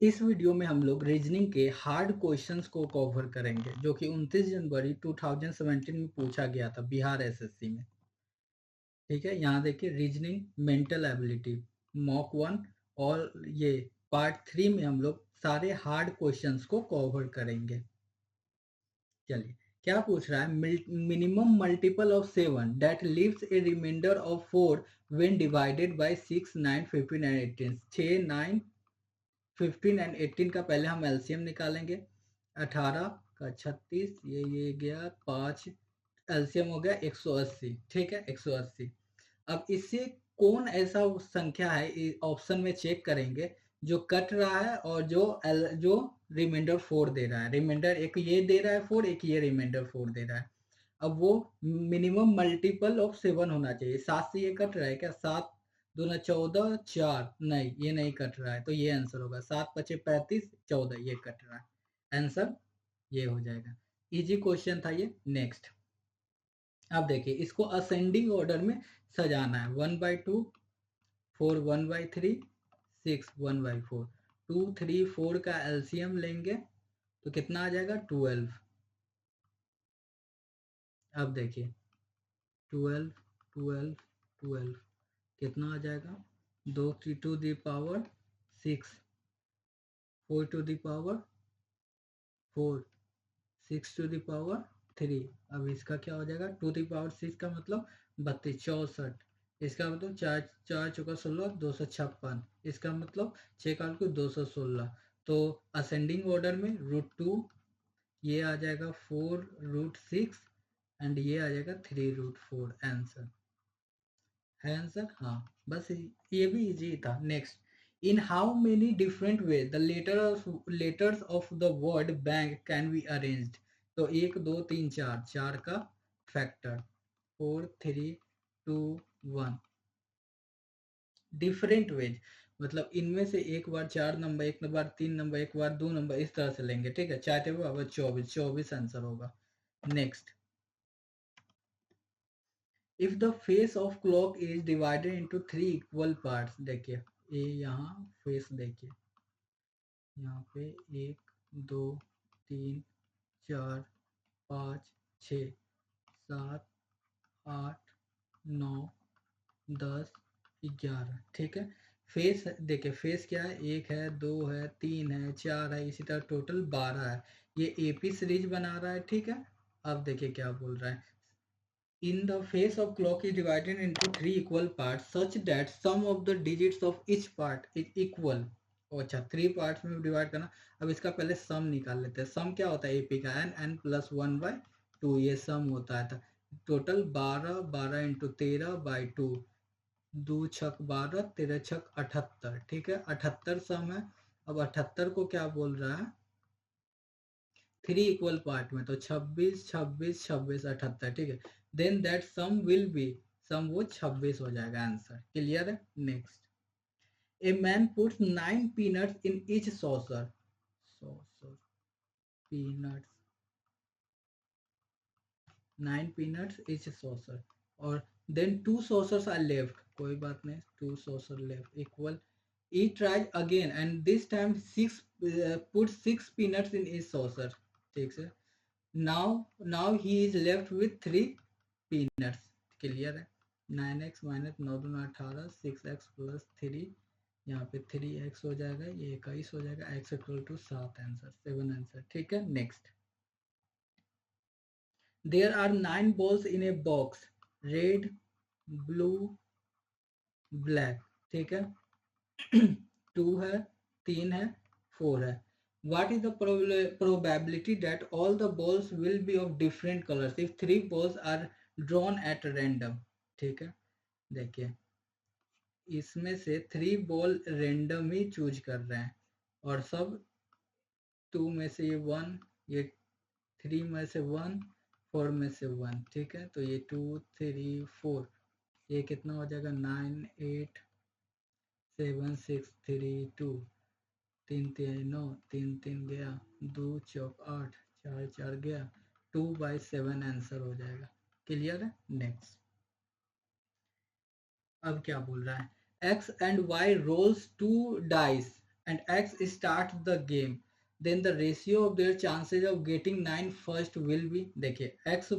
इस वीडियो में हम लोग रीजनिंग के हार्ड क्वेश्चंस को कवर करेंगे जो कि 29 जनवरी 2017 में पूछा गया था बिहार एसएससी में। ठीक है, यहाँ देखिए रीजनिंग मेंटल एबिलिटी मॉक 1 और ये पार्ट 3 में हम लोग सारे हार्ड क्वेश्चंस को कवर करेंगे। चलिए, क्या पूछ रहा है? Minimum multiple of 7 that leaves a remainder of 4 when divided by 6, 9, 15 and 18। 6, 9, 15 and 18 का पहले हम एलसीएम निकालेंगे। 18 का 36, ये गया 5, एलसीएम हो गया 180। ठीक है, 180। अब इससे कौन ऐसा संख्या है, ऑप्शन में चेक करेंगे जो कट रहा है और जो रिमाइंडर 4 दे रहा है। रिमाइंडर एक ये दे रहा है 4, एक ये रिमाइंडर 4 दे रहा है। अब वो मिनिमम मल्टीपल ऑफ 7 होना चाहिए। 7 से ये कट रहा है क्या? 7 दूना 14, 4 नहीं, ये नहीं कट रहा है, तो ये आंसर होगा। 7 पचे 35, 14 ये कट रहा है। आंसर ये हो जाएगा। इजी क्वेश्चन था ये। नेक्स्ट, अब देखिए इसको असेंडिंग ऑर्डर में सजाना है। 1/2, 4 1/3, 6 1/4। 2, 3, 4 का एलसीएम लेंगे तो कितना आ जाएगा? 12। अब देखिए 12, 12, 12 कितना आ जाएगा? 2 to the power 6, 4 to the power 4, 6 to the power 3। अब इसका क्या हो जाएगा? 2 दी पावर 6 का मतलब 32, 64। इसका मतलब 4 4 चौका 16, 256। इसका मतलब 6 काट को 216। तो असेंडिंग ऑर्डर में √2, ये आ जाएगा 4√6 एंड ये आ जाएगा 3√4। आंसर है आंसर। हाँ, बस ये भी इजी था। Next, in how many different way the letters of the word bank can be arranged. तो 1 2 3 4, 4 का फैक्टर 4 3 2 1। डिफरेंट वेज मतलब इनमें से एक बार 4 नंबर, एक बार 3 नंबर, एक बार 2 नंबर, इस तरह से लेंगे। ठीक है, 4 टेबल 24, 24 आंसर होगा। Next, if the face of clock is divided into 3 equal parts. देखिए ये यहाँ फेस देखिए, यहाँ पे 1 2 3 4 5 6 7 8 9 10 11। ठीक है, फेस देखिए, फेस क्या है? 1 है, 2 है, 3 है, 4 है, इसी तरह टोटल 12 है। ये एपी सीरीज बना रहा है। ठीक है, अब देखिए क्या बोल रहा है। In the face of clock is divided into 3 equal parts such that sum of the digits of each part is equal। अच्छा, 3 पार्ट्स में डिवाइड करना। अब इसका पहले सम निकाल लेते हैं। सम क्या होता है? एपी का n+1/2 ये सम होता है। टोटल 12, 12 इंटू 13/2, 2 छक 12, 13 छक 78। ठीक है, 78 सम है। अब 78 को क्या बोल रहा है? 3 इक्वल पार्ट में, तो 26 26 26 78। ठीक है, then that sum will be, sum वो 26 हो जाएगा। आंसर क्लियर है। Next, a man puts 9 peanuts in each saucer. Saucer peanuts, 9 peanuts each saucer, और देन 2 सॉसर्स आर लेफ्ट। कोई बात नहीं, 2 saucer left equal. He tries again and this time 6 put 6 peanuts in each saucer. ठीक है, now he is left with 3 peanuts। Clear है। 9x minus 9 दूना 18, 6x plus 3, यहाँ पे 3x हो जाएगा, ये 21 हो जाएगा। x equal to 7। Answer 7 answer. ठीक है, next, there are 9 balls in a box, red blue black. ठीक है, 2 है, 3 है, 4 है। What is the probability that all the balls will be of different colors if 3 balls are drawn at random? ठीक है, देखिए इसमें से 3 बॉल रेंडम ही चूज कर रहे हैं और सब 2 में से ये 1, ये 3 में से 1, 4 में से 1। ठीक है, तो ये 2 3 4, ये कितना हो जाएगा? 9 8 7 6 3 2, 3 3 9, 3 3 गया, 2 चौक 8, 4 4 गया, 2/7 आंसर हो जाएगा। क्लियर है। नेक्स्ट, अब क्या बोल रहा है? X and Y rolls 2 dice and X starts the game, then the ratio of their chances of getting 9 first will be, देखिए X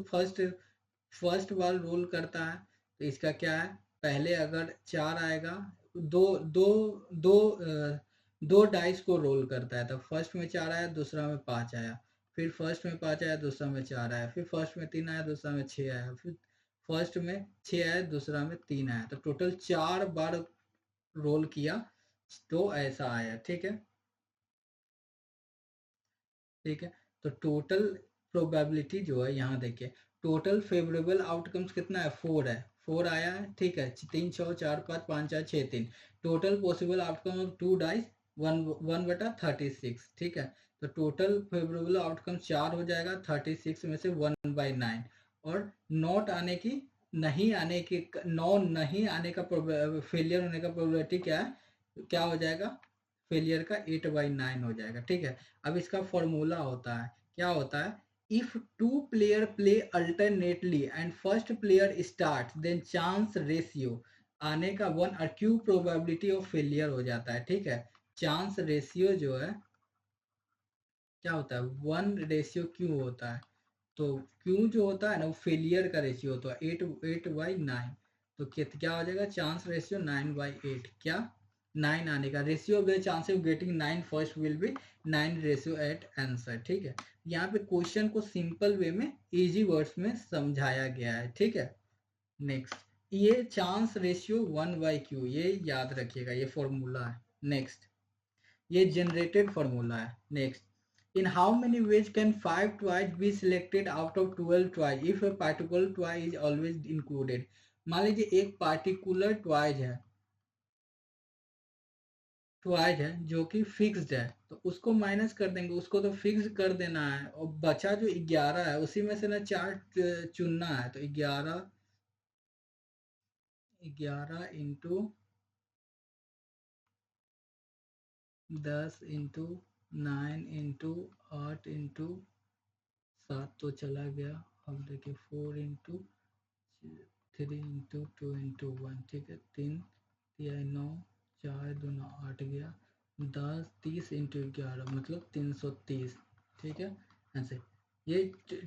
फर्स्ट बार रोल करता है तो इसका क्या है, पहले अगर 4 आएगा, दो दो दो दो डाइस को रोल करता है, तो फर्स्ट में 4 आया, दूसरा में 5 आया, फिर फर्स्ट में 5 आया, दूसरा में 4 आया, फिर फर्स्ट में 3 आया, दूसरा में 6 आया, फिर फर्स्ट में 6 आया, दूसरा में 3 आया, तो टोटल 4 बार रोल किया तो ऐसा आया। ठीक है, ठीक है, तो टोटल प्रोबेबिलिटी जो है यहाँ देखिए, टोटल फेवरेबल आउटकम्स कितना है, 4 है, 4 आया है। ठीक है, 3 6 4 5 5 4 6 3, total possible outcome of 2 dice 1/36। ठीक है, तो टोटल फेवरेबल आउटकम 4 हो जाएगा, 36 में से 1/9, और नॉट आने की, नहीं आने की, नहीं आने का फेलियर होने का प्रोबेबिलिटी क्या है, क्या हो जाएगा, फेलियर का 8/9 हो जाएगा। ठीक है, अब इसका फॉर्मूला होता है, क्या होता है, if two player play alternately and first player start then chance ratio आने का 1 और क्यू प्रोबेबिलिटी ऑफ फेलियर हो जाता है। ठीक है, चांस रेशियो जो है क्या होता है, 1:Q होता है, तो Q जो होता है ना वो फेलियर का रेशियो होता है 8/9, तो क्या हो जाएगा, चांस रेशियो 9/8, क्या 9 आने का, ratio of the chance of getting 9 first will be 9:8 answer. ठीक है, यहाँ पे क्वेश्चन को सिंपल वे में इजी वर्ड्स में समझाया गया है। ठीक है, नेक्स्ट, ये चांस रेशियो 1/Q, ये याद रखिएगा, ये फॉर्मूला है। नेक्स्ट, ये जनरेटेड फॉर्मूला है। Next, in how many ways can 5 twice be selected out of 12 twice if a particular twice is always included? मान लीजिए एक पार्टिकुलर ट्वाइज है जो कि फिक्स्ड है, तो उसको माइनस कर देंगे, उसको तो फिक्स कर देना है, और बचा जो 11 है उसी में से ना 4 चुनना है, तो 11 इंटू 10 इंटू 9 इंटू 8 इंटू 7 तो चला गया, अब देखिए 4 इंटू 3 इंटू 2 इंटू 1। ठीक है, 3 या 9, 4 दूना 8 गया, 10 30 इंटू 11 मतलब 330। ठीक है, ऐसे ये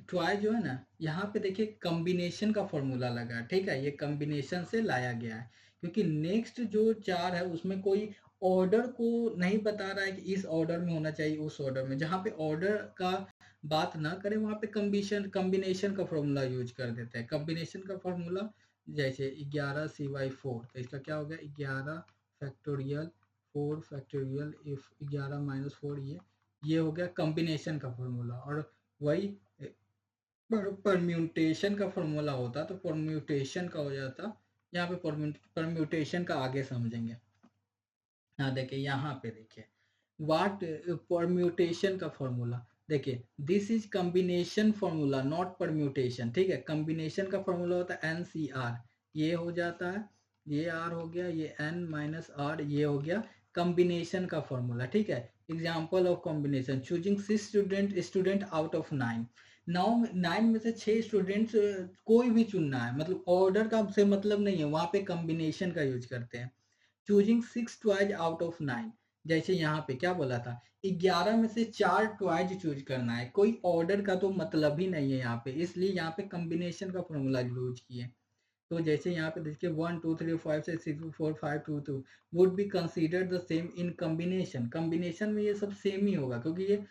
ट्वाई जो है ना, यहाँ पे देखिए कॉम्बिनेशन का फॉर्मूला लगा। ठीक है, ये कॉम्बिनेशन से लाया गया है, क्योंकि नेक्स्ट जो 4 है उसमें कोई ऑर्डर को नहीं बता रहा है कि इस ऑर्डर में होना चाहिए, उस ऑर्डर में, जहाँ पे ऑर्डर का बात ना करें वहाँ पे कॉम्बिनेशन का फॉर्मूला यूज कर देते हैं। कॉम्बिनेशन का फॉर्मूला जैसे 11 c/4, तो इसका क्या हो गया, 11 फैक्टोरियल 4 फैक्टोरियल, इफ 11 माइनस 4, ये हो गया कॉम्बिनेशन का फॉर्मूला। और वही परम्यूटेशन का फॉर्मूला होता तो परम्यूटेशन का हो जाता, यहाँ पे परम्यूटेशन का आगे समझेंगे। हाँ देखिए, यहाँ पे देखिए वाट परम्यूटेशन का फॉर्मूला, देखिए this is combination formula not permutation. ठीक है, कॉम्बिनेशन का फॉर्मूला होता है NCR, ये हो जाता है, ये R हो गया, ये N माइनस R, ये हो गया कॉम्बिनेशन का फॉर्मूला। ठीक है, example of combination, choosing 6 student out of 9, 9 में से 6 स्टूडेंट्स कोई भी चुनना है, मतलब ऑर्डर का से मतलब नहीं है, वहां पे कॉम्बिनेशन का यूज करते हैं। चूजिंग 6 ट्वाइज आउट ऑफ 9, जैसे यहाँ पे क्या बोला था, 11 में से 4 ट्वाइज चूज करना है, कोई ऑर्डर का तो मतलब ही नहीं है यहाँ पे, इसलिए यहाँ पे कॉम्बिनेशन का फॉर्मूला यूज किए। तो जैसे यहाँ पे देखिए 1 2 3 5 6 6 4 5 2 2 would be considered the same in combination. Combination में ये सब सेम ही होगा, क्योंकि ये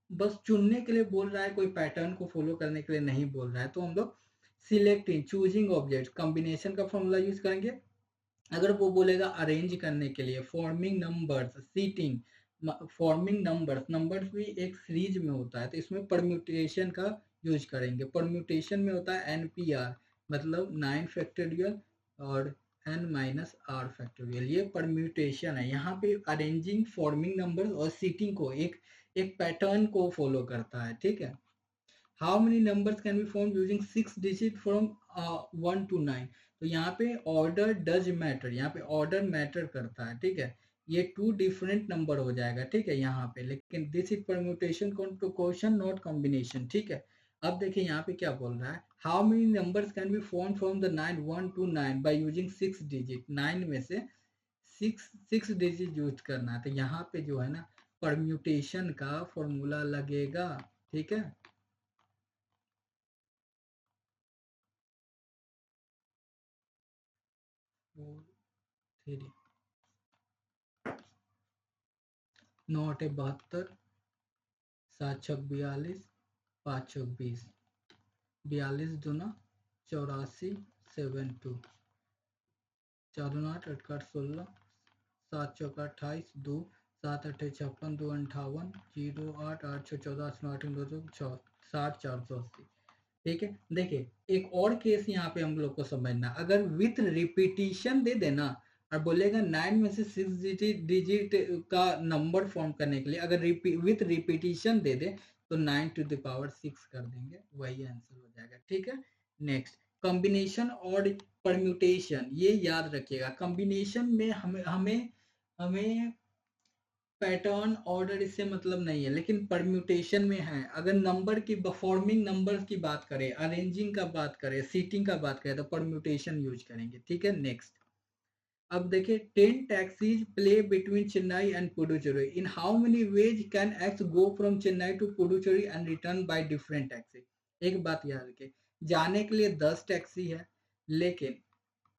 बस चुनने के लिए बोल रहा है, कोई पैटर्न को फॉलो करने के लिए नहीं बोल रहा है। तो हम लोग सिलेक्टिंग चूजिंग ऑब्जेक्ट कॉम्बिनेशन का फॉर्मूला यूज करेंगे। अगर वो बोलेगा अरेंज करने के लिए, forming numbers, seating, forming numbers भी एक सीरीज में होता है, तो इसमें परम्यूटेशन का यूज करेंगे। परम्यूटेशन में होता है NPR, मतलब 9 फैक्टोरियल और n माइनस आर फैक्टोरियल, ये परम्यूटेशन है। यहाँ पे अरेंजिंग, फॉर्मिंग नंबर्स और सीटिंग को एक पैटर्न को फॉलो करता है। ठीक है, how many numbers can be form using 6 digit from 1 to 9, तो यहाँ पे ऑर्डर डज मैटर, यहाँ पे ऑर्डर मैटर करता है। ठीक है, ये 2 डिफरेंट नंबर हो जाएगा। ठीक है, यहाँ पे, लेकिन this is permutation question not combination. ठीक है, अब देखिए यहाँ पे क्या बोल रहा है, how many numbers can be form from the 9 1 to 9 by using 6 digit, 9 में से सिक्स डिजिट यूज करना है, तो यहाँ पे जो है ना परम्यूटेशन का फॉर्मूला लगेगा, ठीक है। थ्री 9 8 72 7 6 42 5 6 20 42 दूना 84 7 2 4 9 8 8 8 16 7 चौका 28 2 7 8 56 2 58 0 8 8 6 14 8 9 2 60 480, ठीक है। देखिए एक और केस यहाँ पे हम लोग को समझना, अगर विथ रिपीटिशन दे देना और बोलेगा 9 में से 6 डिजिट का नंबर फॉर्म करने के लिए अगर विथ रिपीटिशन दे दे तो 9 टू द पावर 6 कर देंगे, वही आंसर हो जाएगा, ठीक है। नेक्स्ट कॉम्बिनेशन और परम्यूटेशन, ये याद रखिएगा। कॉम्बिनेशन में हमें हमें हमें पैटर्न ऑर्डर इससे मतलब नहीं है, लेकिन परम्यूटेशन में है। अगर नंबर की फॉर्मिंग नंबर्स की बात करें, अरेंजिंग का बात करें, सीटिंग का बात करें तो परम्यूटेशन यूज करेंगे, ठीक है। नेक्स्ट अब देखिए 10 taxis ply between Chennai and Puducherry, in how many ways can X go from Chennai to Puducherry and return by different taxi. एक बात याद रखिए, जाने के लिए 10 टैक्सी है, लेकिन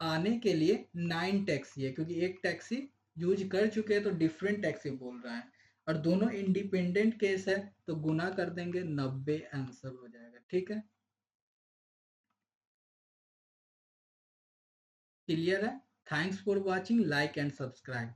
आने के लिए 9 टैक्सी है, क्योंकि एक टैक्सी यूज कर चुके हैं तो डिफरेंट टैक्सी बोल रहा है, और दोनों इंडिपेंडेंट केस है तो गुना कर देंगे, 90 आंसर हो जाएगा, ठीक है। क्लियर है? Thanks for watching, like and subscribe.